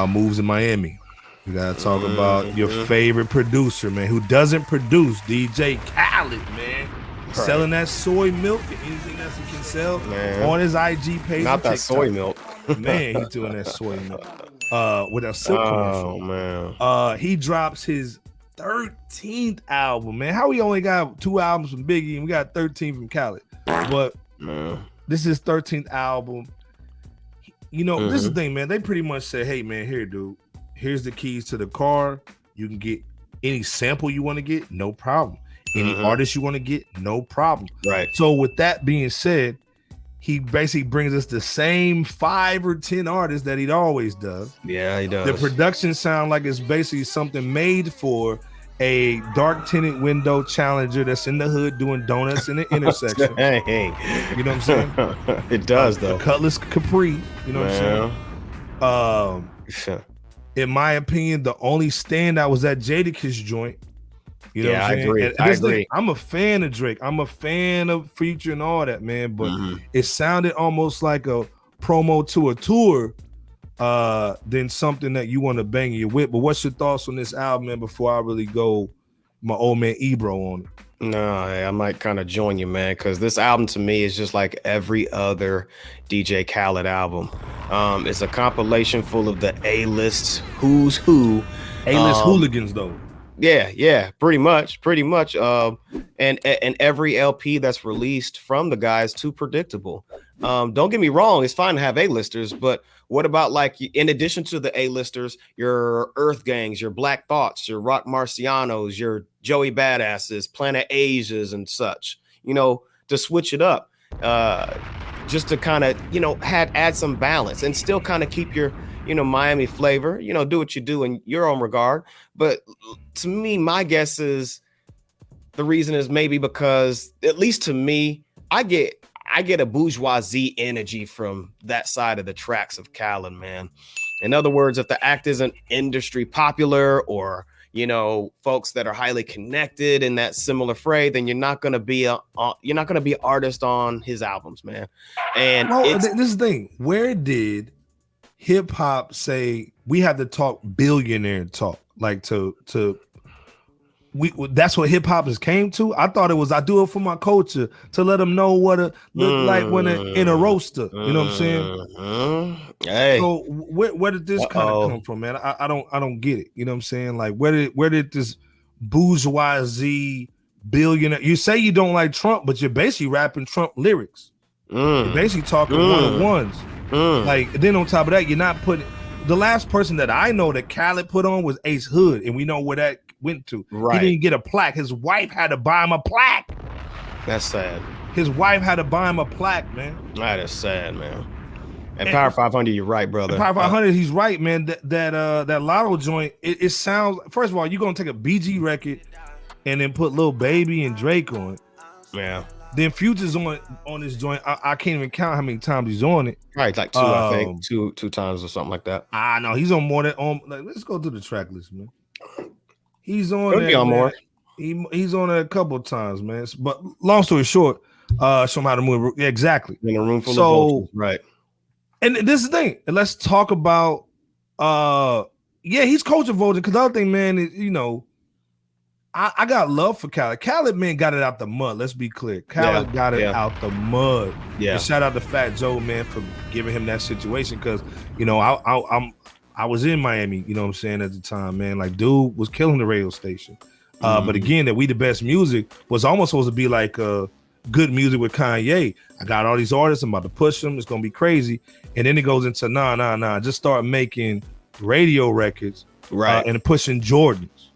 about moves in Miami. We gotta talk about your favorite producer, man, who doesn't produce, DJ Khaled, man. Right. Selling that soy milk and anything else he can sell on his IG page. Not that soy milk. Man, he's doing that soy milk. With a silk commercial. Man. He drops his 13th album, man. How we only got 2 albums from Biggie and we got 13 from Khaled? But this is his 13th album. You know, this is the thing, man. They pretty much said, hey, man, here, dude. Here's the keys to the car. You can get any sample you want to get, no problem. Any artist you want to get, no problem. Right. So with that being said, he basically brings us the same 5 or 10 artists that he'd always does. Yeah, he does. The production sound like it's basically something made for a dark tinted window challenger that's in the hood doing donuts in the intersection. Hey. You know what I'm saying? It does, though. The Cutlass Capri. You know what I'm saying? In my opinion, the only standout was that Jadakiss joint. You know what I'm saying? I agree. I'm a fan of Drake. I'm a fan of Future and all that, man. But it sounded almost like a promo to a tour than something that you want to bang your whip. But what's your thoughts on this album, man, before I really go my old man Ebro on it? No, I might kind of join you, man, because this album to me is just like every other DJ Khaled album. It's a compilation full of the A-list who's who. A-list hooligans, though. Yeah, pretty much. And every LP that's released from the guys too predictable. Don't get me wrong, it's fine to have A-listers, but what about, like, in addition to the A-listers, your Earth Gangs, your Black Thoughts, your Rock Marcianos, your Joey Badasses, Planet Asias and such, you know, to switch it up, just to kind of, you know, add some balance and still kind of keep your, you know, Miami flavor, you know, do what you do in your own regard. But to me, my guess is the reason is maybe because, at least to me, I get a bourgeoisie energy from that side of the tracks of Khaled, man. In other words, if the act isn't industry popular or, you know, folks that are highly connected in that similar fray, then you're not going to be an artist on his albums, man. And this is the thing. Where did hip hop say we have to talk billionaire talk? Like that's what hip hop has came to. I thought it was I do it for my culture to let them know what it look like when in a roaster. You know what I'm saying? Hey. So where did this kind of come from, man? I don't get it. You know what I'm saying? Like where did this bourgeoisie billionaire? You say you don't like Trump, but you're basically rapping Trump lyrics. You're basically talking one-on-ones. Like, then on top of that, you're not putting the last person that I know that Khaled put on was Ace Hood, and we know where that went to. Right. He didn't get a plaque. His wife had to buy him a plaque. That's sad. His wife had to buy him a plaque, man. That is sad, man. And Power 500, you're right, brother. Power 500, he's right, man. That Lotto joint, it sounds. First of all, you're gonna take a BG record and then put Lil Baby and Drake on it. Yeah. Then Future's on this joint. I can't even count how many times he's on it. Right, like 2, I think. Two times or something like that. No, he's on more than like, let's go to the track list, man. He's on Could be on more. He's on it a couple of times, man. But long story short, show him how to move. Yeah, exactly. In a room full of vultures, right. And this is the thing. And let's talk about he's culture vulture, because the other thing, man, is, you know, I got love for Khaled. Khaled, man, got it out the mud. Let's be clear. Khaled got it out the mud. Yeah. And shout out to Fat Joe, man, for giving him that situation, because, you know, I was in Miami, you know what I'm saying, at the time, man. Like, dude was killing the radio station. But again, that We the Best Music was almost supposed to be like good music with Kanye. I got all these artists, I'm about to push them, it's gonna be crazy. And then it goes into nah, just start making radio records, right, and pushing Jordans.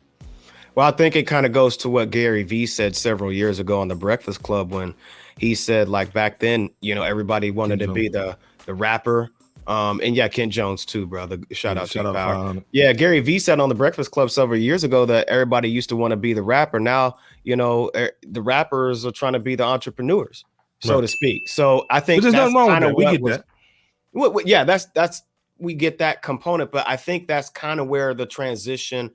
Well, I think it kind of goes to what Gary Vee said several years ago on the Breakfast Club, when he said, like, back then, you know, everybody wanted to be the rapper. And yeah, Kent Jones too, brother. Shout out to Power. Yeah, Gary Vee said on the Breakfast Club several years ago that everybody used to want to be the rapper. Now, you know, the rappers are trying to be the entrepreneurs, so to speak. So I think there's nothing wrong with that. We get that. Yeah, that's we get that component, but I think that's kind of where the transition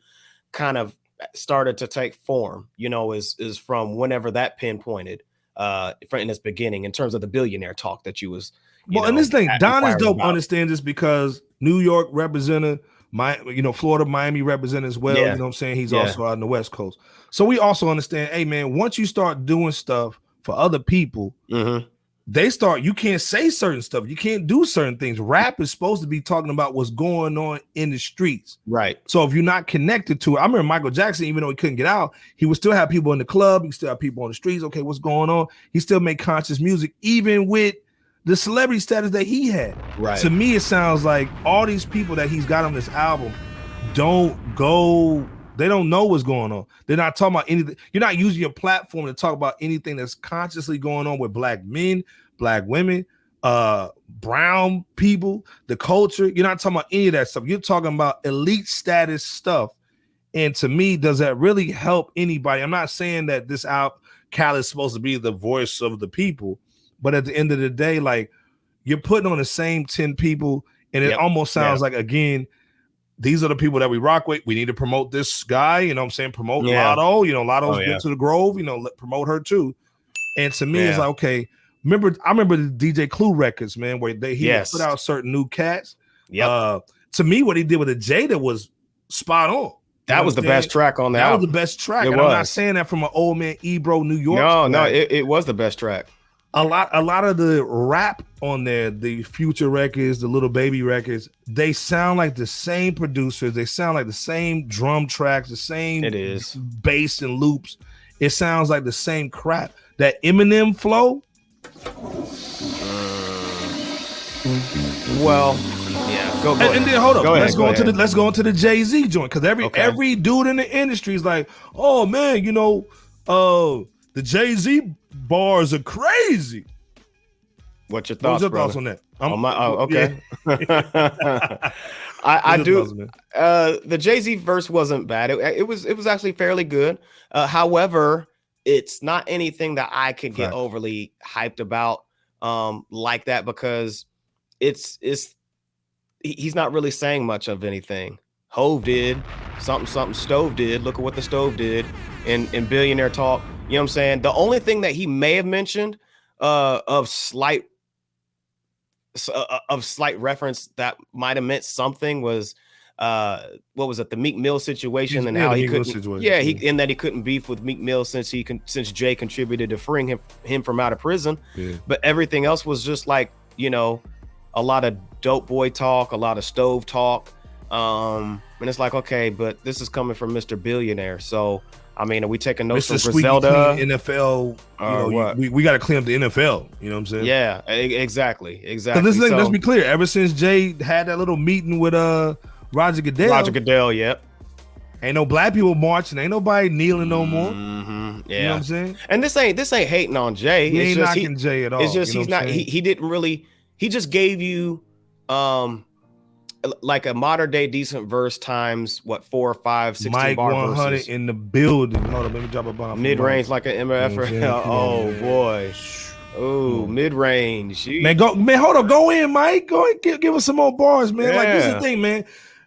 kind of started to take form, you know, is from whenever that pinpointed in its beginning, in terms of the billionaire talk that you was. And this thing, Don is dope. Understand this because New York representative, Florida, Miami represent as well. Yeah. You know what I'm saying? He's also out on the West Coast. So we also understand, hey man, once you start doing stuff for other people, you can't say certain stuff. You can't do certain things. Rap is supposed to be talking about what's going on in the streets. Right. So if you're not connected to it, I remember Michael Jackson, even though he couldn't get out, he would still have people in the club. He still have people on the streets. Okay, what's going on? He still make conscious music, even with the celebrity status that he had. Right. To me, it sounds like all these people that he's got on this album they don't know what's going on. They're not talking about anything. You're not using your platform to talk about anything that's consciously going on with black men, black women, brown people, the culture. You're not talking about any of that stuff. You're talking about elite status stuff. And to me, does that really help anybody? I'm not saying that this Khaled is supposed to be the voice of the people, but at the end of the day, like, you're putting on the same 10 people, and it almost sounds like, again, these are the people that we rock with. We need to promote this guy, you know what I'm saying? Promote Lotto. Lotto's been to the Grove, promote her too. And to me, it's like, okay, I remember the DJ Clue records, man, where he put out certain new cats. To me, what he did with the Jada was spot on. That was the best track on the album. That was the best track. And I'm not saying that from an old man Ebro, New York. No, it was the best track. A lot of the rap on there, the Future records, the Little Baby records, they sound like the same producers. They sound like the same drum tracks, the same bass and loops. It sounds like the same crap. That Eminem flow. Well, go and then hold up. Let's go into the Jay-Z joint, because every dude in the industry is like, oh man, the Jay-Z bars are crazy. What's your thoughts on that? Okay. I do. The Jay-Z verse wasn't bad. It was actually fairly good. However, it's not anything that I could get overly hyped about like that, because he's not really saying much of anything. Hove did something. Stove did. Look at what the Stove did in Billionaire Talk. You know what I'm saying? The only thing that he may have mentioned of slight reference that might have meant something was what was it, the Meek Mill situation, and how he couldn't and that he couldn't beef with Meek Mill since Jay contributed to freeing him from out of prison. But everything else was just like, a lot of dope boy talk, a lot of Stove talk, and it's like, okay, but this is coming from Mr. Billionaire, so I mean, are we taking notes from Griselda? NFL, we got to clean up the NFL. You know what I'm saying? Yeah, exactly. Let's be clear. Ever since Jay had that little meeting with Roger Goodell, yep. Ain't no black people marching. Ain't nobody kneeling no more. Yeah, you know what I'm saying? And this ain't hating on Jay. He ain't knocking Jay at all. It's just he's not. He didn't really. He just gave you like a modern day decent verse times 4 or 5 16 Mike bar 100 verses in the building. Hold on, let me drop a bomb. Mid range like an MF. Oh boy. Oh, mid range. Man, hold on, go in, Mike. Go and give us some more bars, man. Like, this is the thing, man.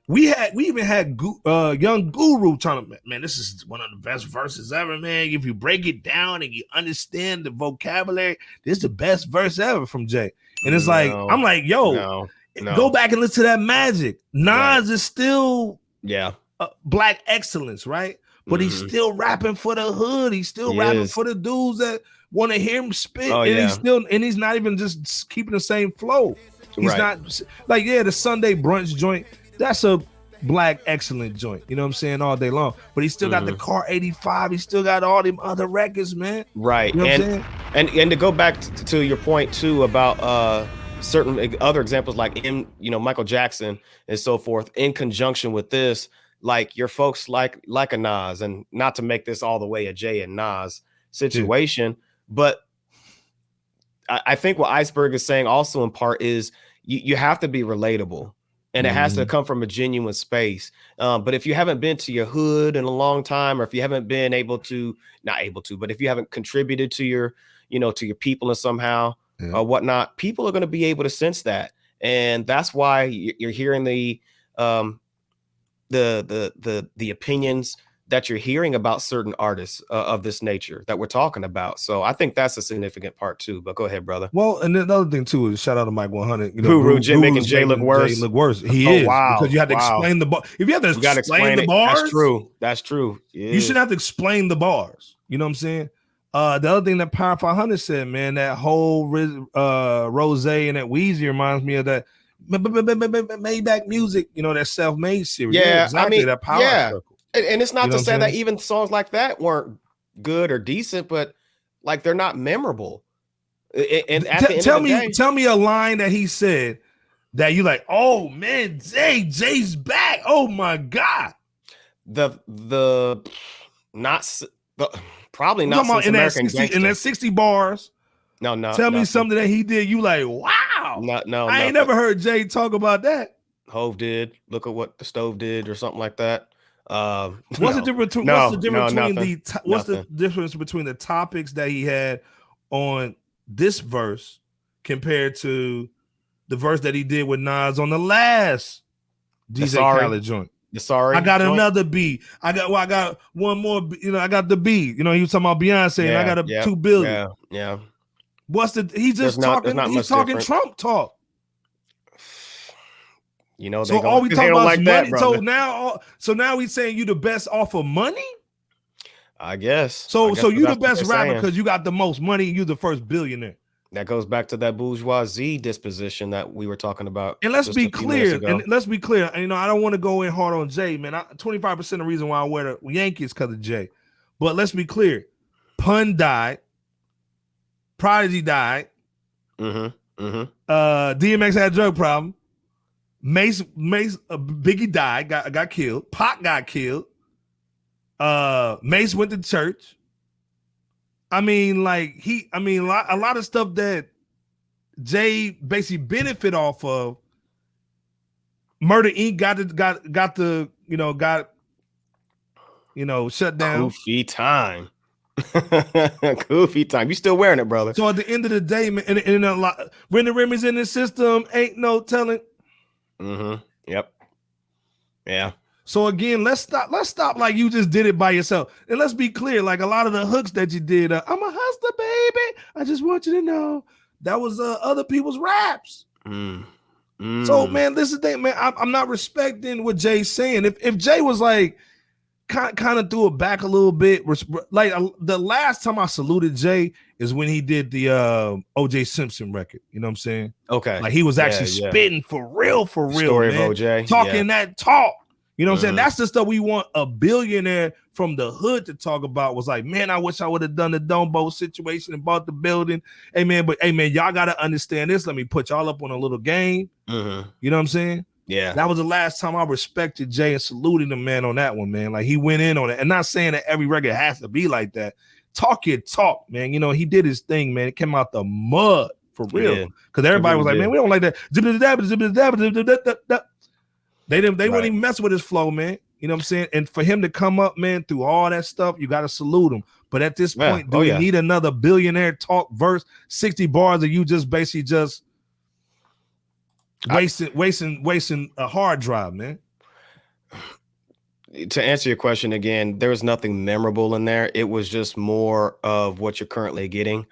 We even had young Guru trying to, man, this is one of the best verses ever, man. If you break it down and you understand the vocabulary, this is the best verse ever from Jay. And it's like, I'm like, yo, go back and listen to that Magic. Nas is still black excellence, right? But he's still rapping for the hood. He's still rapping for the dudes that want to hear him spit. He's not even just keeping the same flow. He's not like, the Sunday brunch joint. That's a black excellent joint. You know what I'm saying? All day long. But he still got the Car 85. He still got all them other records, man. Right. You know what I'm saying? And to go back to your point too about certain other examples like Michael Jackson and so forth, in conjunction with this, like your folks like a Nas, and not to make this all the way a Jay and Nas situation, but I think what Iceberg is saying also in part is you have to be relatable. And it has to come from a genuine space. But if you haven't been to your hood in a long time, or if you haven't been but if you haven't contributed to your people in somehow or whatnot, people are going to be able to sense that. And that's why you're hearing the opinions that you're hearing about certain artists of this nature that we're talking about. So I think that's a significant part too. But go ahead, brother. Well, and then another thing too is shout out to Mike 100. You know, Guru Jay making Jay look worse. Jay look worse. He Oh, is wow. because you have to Wow. explain the bar. If you have to explain the bars, that's true. That's true. Yeah. You should have to explain the bars. You know what I'm saying? The other thing that Power 500 said, man, that whole Rose and that Weezy reminds me of that Maybach Music, you know, that self-made series. Yeah, exactly. I mean, that power circle. And it's not You know to say what I'm that saying? even songs like that weren't good or decent, but like they're not memorable. And at the end of the day, tell me a line that he said that you like, oh man, Jay's back. Oh my God. Probably not since in American that 60, in that 60 bars. No, tell me something that he did. You like, wow. No, I ain't never heard Jay talk about that. Hove did. Look at what the Stove did, or something like that. What's the difference between the topics that he had on this verse compared to the verse that he did with Nas on the last DJ Khaled joint? Sorry, I got another beat. I got one more. You know, I got the beat. You know, he was talking about Beyonce, and I got 2 billion. Yeah. What's the? He's just talking. He's talking Trump talk. You know, so all we talk about is money. So now he's saying you the best off of money. I guess. So you the best rapper because you got the most money. You the first billionaire. That goes back to that bourgeoisie disposition that we were talking about. And let's be clear. And you know, I don't want to go in hard on Jay, man. 25% of the reason why I wear the Yankees because of Jay. But let's be clear. Pun died. Prodigy died. DMX had a drug problem. Mace, Biggie died, got killed. Pac got killed. Mace went to church. I mean, a lot of stuff that Jay basically benefit off of. Murder Inc. got shut down. Goofy time. Goofy time. You still wearing it, brother? So at the end of the day, man, and a lot when the Remy's in the system, ain't no telling. Yep. Yeah. So again, let's stop like you just did it by yourself. And let's be clear, like a lot of the hooks that you did, I'm a hustler, baby. I just want you to know that was other people's raps. So man, this is the thing, man. I'm not respecting what Jay's saying. If Jay was like kind of threw it back a little bit, like the last time I saluted Jay is when he did the OJ Simpson record. You know what I'm saying? Okay. Like he was actually spitting for real, Story man. Of OJ. Talking that talk. You know what I'm saying? That's the stuff we want a billionaire from the hood to talk about. Was like, man, I wish I would have done the Dumbo situation and bought the building. Hey man, y'all gotta understand this. Let me put y'all up on a little game. You know what I'm saying? Yeah. That was the last time I respected Jay and saluted him, man, on that one, man. Like he went in on it. And not saying that every record has to be like that. Talk your talk, man. You know, he did his thing, man. It came out the mud for real. Because everybody was like, man, we don't like that. They wouldn't even mess with his flow, man. You know what I'm saying? And for him to come up, man, through all that stuff, you got to salute him. But at this point, do we need another billionaire talk verse, 60 bars of you just basically just wasting a hard drive, man? To answer your question again, there was nothing memorable in there. It was just more of what you're currently getting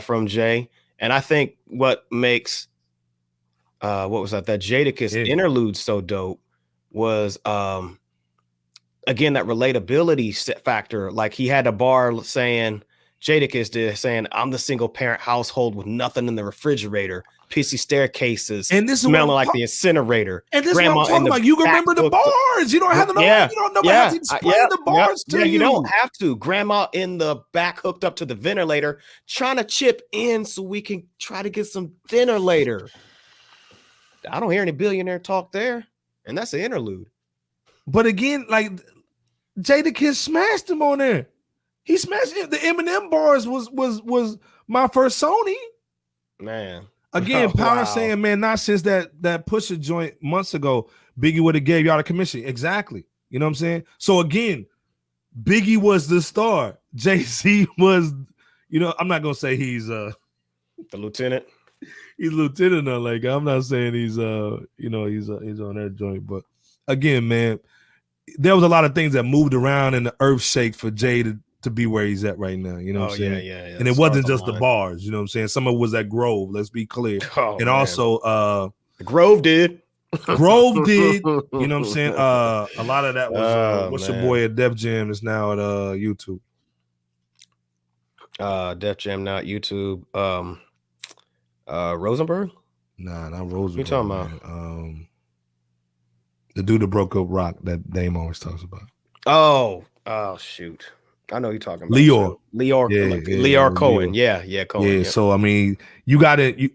from Jay. And I think what makes what was that Jadakiss interlude so dope was again that relatability factor. Like he had a bar saying, Jadakiss did, saying, I'm the single parent household with nothing in the refrigerator, pissy staircases, and this is smelling like the incinerator. And this is what I'm talking about. You can remember the bars. You don't have to know. You don't know how to explain the bars to you. You don't have to. Grandma in the back hooked up to the ventilator, trying to chip in so we can try to get some dinner later. I don't hear any billionaire talk there. And that's an interlude. But again, like Jadakiss smashed him on there. He smashed it. The Eminem bars was my first Sony. Man. Again, Power saying, man, not since that Pusha joint months ago, Biggie would have gave y'all the commission. Exactly. You know what I'm saying? So again, Biggie was the star. Jay-Z was, you know, I'm not gonna say he's the lieutenant. He's lieutenant like I'm not saying he's he's on that joint, but again, man, there was a lot of things that moved around in the earth shake for Jay to be where he's at right now. You know what I'm saying? Yeah. And it wasn't just the bars. You know what I'm saying? Some of it was at Grove. Let's be clear. And also, Grove did. Grove did. You know what I'm saying? A lot of that was what's your boy at Def Jam is now at YouTube. Def Jam now at YouTube. Rosenberg? Nah, not Rosenberg. You talking about? The dude that broke up Rock that Dame always talks about. Oh shoot. I know you're talking about Leor. Leor Cohen. Yeah, Cohen. Yeah, so I mean, you got it.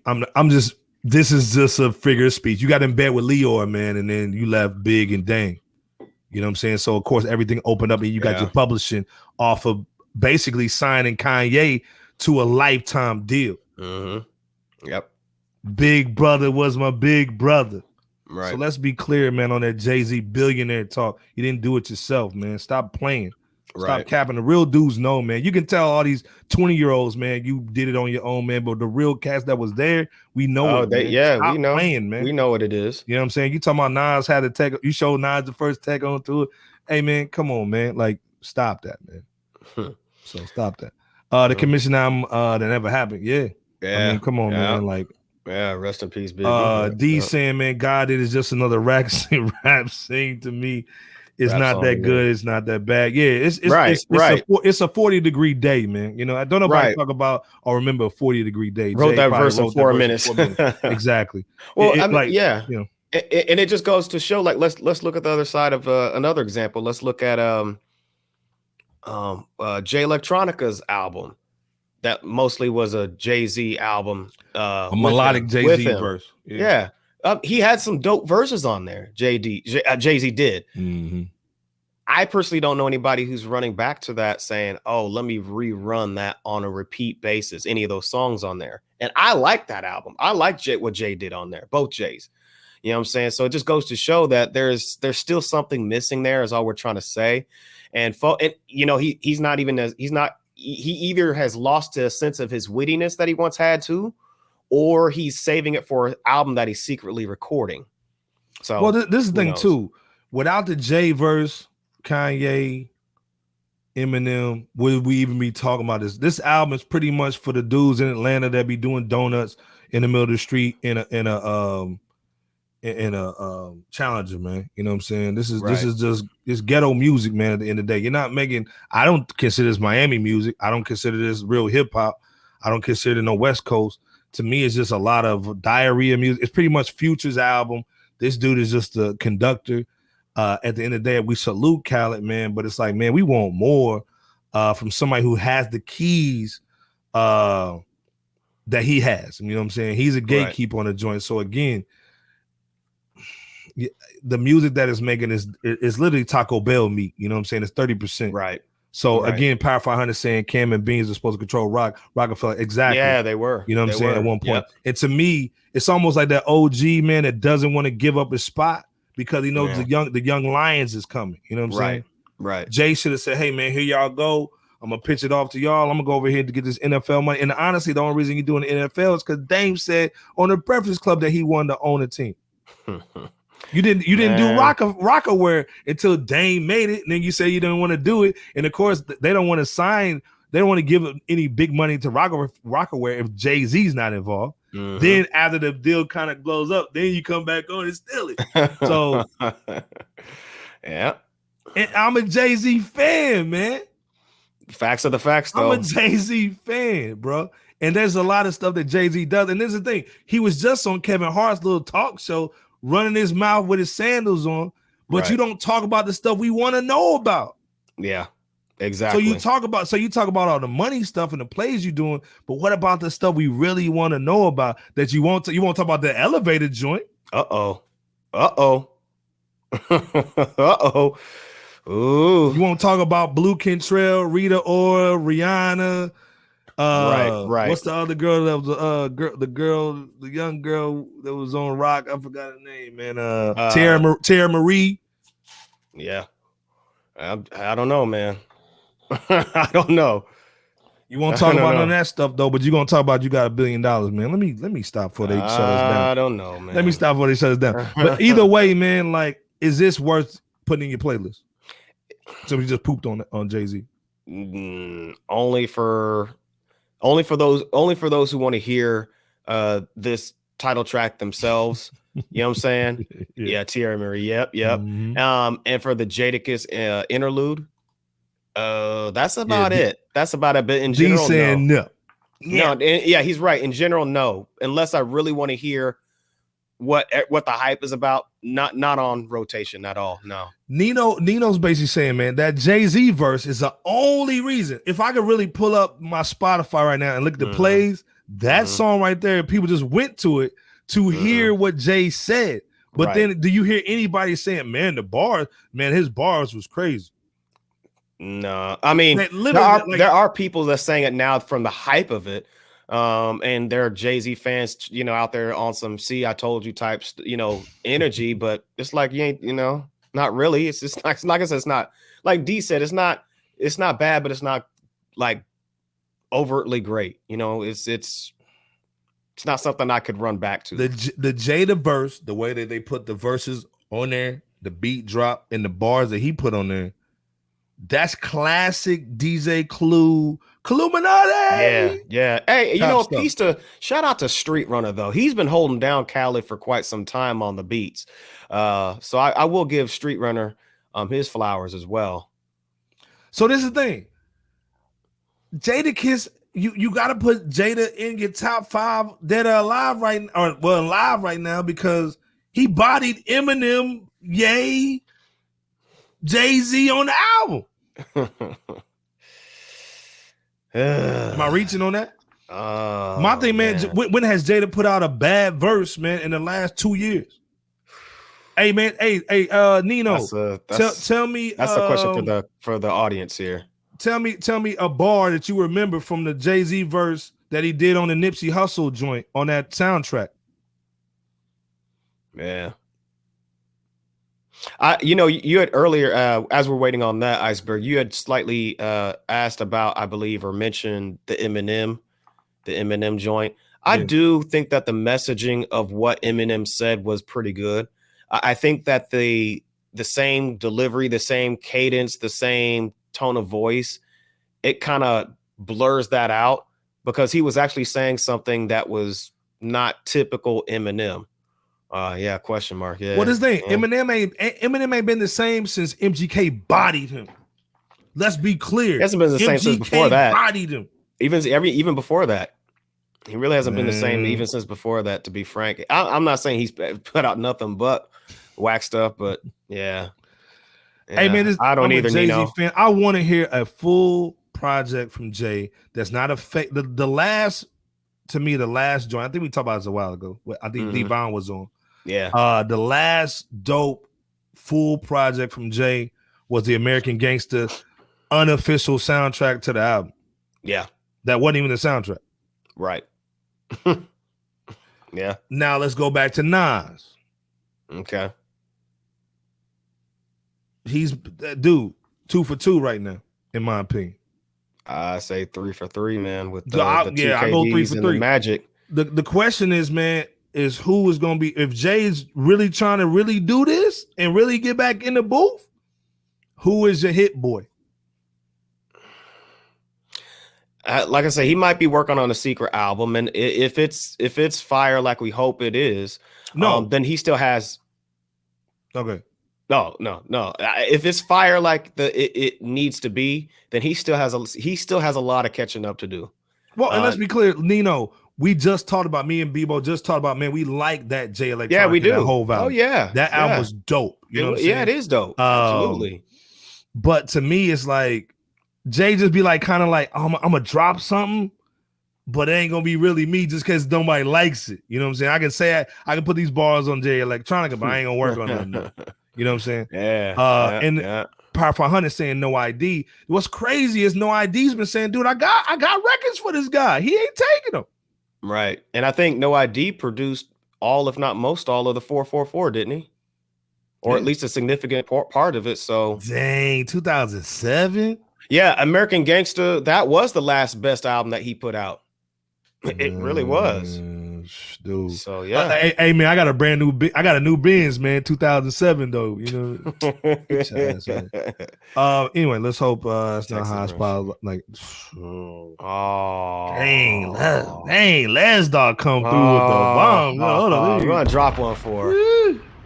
This is just a figure of speech. You got in bed with Leor, man, and then you left Big and Dame. You know what I'm saying? So of course everything opened up and you got your publishing off of basically signing Kanye to a lifetime deal. Mm-hmm. Yep. Big brother was my big brother. Right. So let's be clear, man, on that Jay-Z billionaire talk. You didn't do it yourself, man. Stop playing. Stop capping. The real dudes know, man. You can tell all these 20-year-olds, man, you did it on your own, man. But the real cast that was there, we know it. Stop we know. Playing, man. We know what it is. You know what I'm saying? You talking about Nas had to take. You showed Nas the first tag onto it. Hey, man, come on, man. Like, stop that, man. So stop that. The commission album that never happened. Yeah. I mean, come on, man. Like. Yeah, rest in peace, Big. D saying, man, God, it is just another rap scene to me. It's not that good. It's not that bad. Yeah, it's a 40-degree day, man. You know, I don't know about talk about or remember a 40-degree day. Wrote that verse in 4 minutes. Exactly. Well, I mean, you know, and it just goes to show, like, let's look at the other side of another example. Let's look at Jay Electronica's album. That mostly was a Jay-Z album. A melodic Jay-Z verse. Yeah. He had some dope verses on there. Jay-Z did. Mm-hmm. I personally don't know anybody who's running back to that saying, oh, let me rerun that on a repeat basis, any of those songs on there. And I like that album. I like what Jay did on there, both Jays. You know what I'm saying? So it just goes to show that there's still something missing there is all we're trying to say. And you know, he either has lost a sense of his wittiness that he once had to, or he's saving it for an album that he's secretly recording. So, well, this is the thing too. Without the Jay verse, Kanye, Eminem, would we even be talking about this? This album is pretty much for the dudes in Atlanta that be doing donuts in the middle of the street in a Challenger, man. You know what I'm saying? This is just it's ghetto music, man. At the end of the day, you're not making. I don't consider this Miami music. I don't consider this real hip hop. I don't consider no West Coast. To me, it's just a lot of diarrhea music. It's pretty much Future's album. This dude is just a conductor. At the end of the day, we salute Khaled, man. But it's like, man, we want more from somebody who has the keys that he has. You know what I'm saying? He's a gatekeeper on the joint. So again, the music that is making is literally Taco Bell meat. You know what I'm saying? It's 30%. Right. So again, Power 500 saying Cam and Beans are supposed to control Rockefeller. Exactly. Yeah, they were. You know what I'm saying? At one point. Yep. And to me, it's almost like that OG man that doesn't want to give up his spot because he knows the young Lions is coming. You know what I'm saying? Right. Jay should have said, hey man, here y'all go. I'm gonna pitch it off to y'all. I'm gonna go over here to get this NFL money. And honestly, the only reason you're doing the NFL is because Dame said on the Breakfast Club that he wanted to own a team. You didn't do Rockaware until Dame made it, and then you say you didn't want to do it. And of course, they don't want to sign. They don't want to give any big money to Rockaware if Jay-Z's not involved. Mm-hmm. Then after the deal kind of blows up, then you come back on and steal it. So, yeah. And I'm a Jay-Z fan, man. Facts are the facts, though. I'm a Jay-Z fan, bro. And there's a lot of stuff that Jay-Z does. And this is the thing. He was just on Kevin Hart's little talk show running his mouth with his sandals on, but you don't talk about the stuff we want to know about. Yeah, exactly. So you talk about all the money stuff and the plays you're doing, but what about the stuff we really want to know about that you won't talk about the elevator joint? Uh-oh. Ooh. You won't talk about Blue Kentrell, Rita Ora, Rihanna. Right. What's the other girl that was the young girl that was on Rock? I forgot her name, man. Tara Marie. Yeah, I don't know, man. I don't know. You won't talk about none of that stuff though, but you're gonna talk about you got $1 billion, man. Let me stop before they shut us down. I don't know, man. Let me stop before they shut us down. But either way, man, like, is this worth putting in your playlist? Somebody just pooped on Jay-Z. Only for those who want to hear this title track themselves. You know what I'm saying? Yeah, Thierry Marie. Yep. Mm-hmm. And for the Jadakiss interlude, that's about it. That's about it. But in general, saying no. Yeah. No, yeah, he's right. In general, no. Unless I really want to hear what the hype is about, not on rotation at all. No. Nino's basically saying, man, that Jay-Z verse is the only reason. If I could really pull up my Spotify right now and look at the plays, that song right there, people just went to it to hear what Jay said. But then do you hear anybody saying, man, his bars was crazy? No, I mean, there are people that saying it now from the hype of it. And there are Jay-Z fans, out there on some "see, I told you" types, energy, but it's like you ain't, not really. It's just like I said, it's not like D said, it's not bad, but it's not like overtly great. It's not something I could run back to. The Jada verse, the way that they put the verses on there, the beat drop and the bars that he put on there, that's classic DJ Cluminati. Yeah. Hey, shout out to Street Runner though. He's been holding down Khaled for quite some time on the beats. So I will give Street Runner his flowers as well. So this is the thing. Jadakiss, you got to put Jada in your top 5 that are alive right now because he bodied Eminem, Ye, Jay-Z on the album. Am I reaching on that? My thing, man. When has Jada put out a bad verse, man, in the last 2 years? Hey, man. Hey, Nino. Tell me. That's a question for the audience here. Tell me a bar that you remember from the Jay-Z verse that he did on the Nipsey Hussle joint on that soundtrack. Yeah. You had earlier, as we're waiting on that iceberg, you had slightly asked about, I believe, or mentioned the Eminem joint. I do think that the messaging of what Eminem said was pretty good. I think that the same delivery, the same cadence, the same tone of voice, it kind of blurs that out because he was actually saying something that was not typical Eminem. Question mark. Yeah. What is that? Yeah. Eminem ain't been the same since MGK bodied him. Let's be clear. He hasn't been the same since before that. Bodied him. Even before that. He really hasn't been the same even since before that, to be frank. I'm not saying he's put out nothing but whack stuff, but yeah. Hey man, I'm a Jay-Z fan. I want to hear a full project from Jay that's not a fake. The last joint, I think we talked about this a while ago. I think Devon was on. Yeah. The last dope full project from Jay was the American Gangster unofficial soundtrack to the album. Yeah. That wasn't even the soundtrack. Right. Yeah. Now let's go back to Nas. Okay. He's 2 for 2 right now, in my opinion. I say 3 for 3, man. With the I go 3 for 3. Magic. The question is, man, is who is going to be, if Jay's really trying to really do this and really get back in the booth, who is your hit boy? Like I say, he might be working on a secret album, and if it's fire like we hope it is, then he still has. Okay. No. If it's fire like it needs to be, then he still has a lot of catching up to do. Well, and let's be clear, Nino. We just talked about, me and Bebo just talked about, man, we like that Jay Electronica. Yeah, we do. That whole album. Oh yeah, that album was dope. You know what I'm saying? Yeah, it is dope. Absolutely. But to me, it's like Jay just be like, kind of like, I'm gonna drop something, but it ain't gonna be really me just because nobody likes it. You know what I'm saying? I can say I can put these bars on Jay Electronica, but I ain't gonna work on nothing. You know what I'm saying? Yeah. Power 500 saying no ID. What's crazy is no ID's been saying, dude, I got records for this guy. He ain't taking them. Right. And I think No ID produced all, if not most all, of the 444, didn't he? Or at least a significant part of it. So dang, 2007. Yeah, American Gangster, that was the last best album that he put out. It really was. Dude. So yeah. Hey man, I got a new Benz, man, 2007 though. You know. Anyway, let's hope it's not high spot. Like, Les Dog come through with the bomb. We're gonna drop one for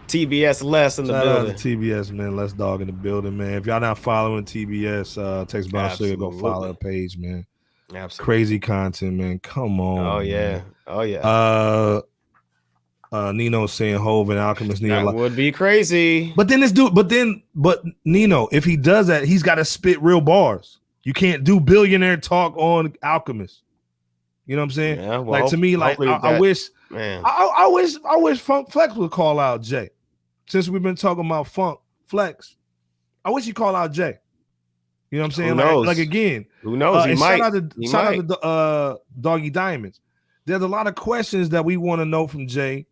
TBS Les in the building. Out to TBS, man. Les Dog in the building, man. If y'all not following TBS, Text Brown Sugar, go follow her page, man. Absolutely. Crazy content, man. Come on. Oh yeah. Man. Oh yeah. Nino saying Hove and Alchemist need that would be crazy. But then but Nino, if he does that, he's got to spit real bars. You can't do billionaire talk on Alchemist. You know what I'm saying? Yeah, well, like to me, like I wish, man. I wish Funk Flex would call out Jay. Since we've been talking about Funk Flex, I wish he call out Jay. You know what I'm saying? Who knows? Like again, who knows? He might. Shout out to Doggy Diamonds. There's a lot of questions that we want to know from Jay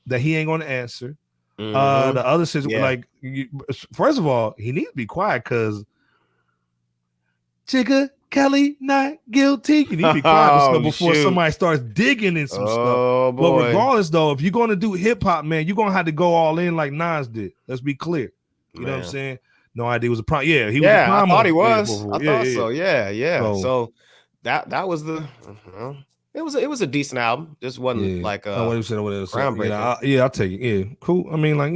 that he ain't going to answer. Mm-hmm. The other says, first of all, he needs to be quiet because Chicka Kelly not guilty. You need to be quiet before somebody starts digging in some stuff. But regardless, though, if you're going to do hip hop, man, you're going to have to go all in like Nas did. Let's be clear. You know what I'm saying? No idea. It was a prime. Yeah, he was. Yeah, I thought he was. I thought so. Yeah. So that was the. It was a decent album. This wasn't like groundbreaking. I'll take it. Yeah, cool. I mean, like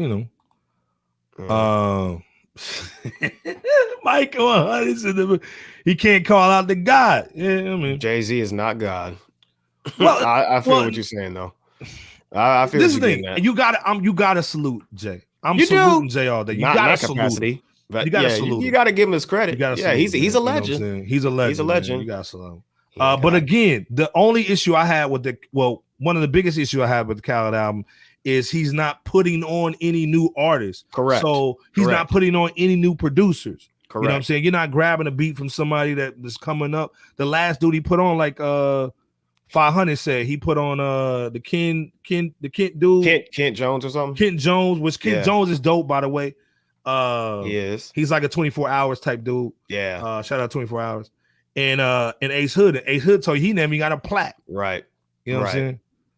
Michael 100. He can't call out the God. Yeah, I mean, Jay-Z is not God. Well, I feel what you're saying though. I feel this is the thing. You gotta salute Jay. I'm saluting Jay all day. You gotta salute. But you gotta salute. You gotta give him his credit. He's a legend. You know he's a legend. He's a legend. You gotta salute him. But again, the only issue I had with one of the biggest issue I had with the Khaled album is he's not putting on any new artists. Correct. So he's not putting on any new producers. Correct. You know what I'm saying? You're not grabbing a beat from somebody that's coming up. The last dude he put on, like 500 said, he put on the Kent dude. Kent Jones or something. Kent Jones, which Kent Jones is dope, by the way. Yes. He's like a 24 hours type dude. Yeah. Shout out 24 hours. And Ace Hood. And Ace Hood told you he never even got a plaque. Right. You know what I'm saying?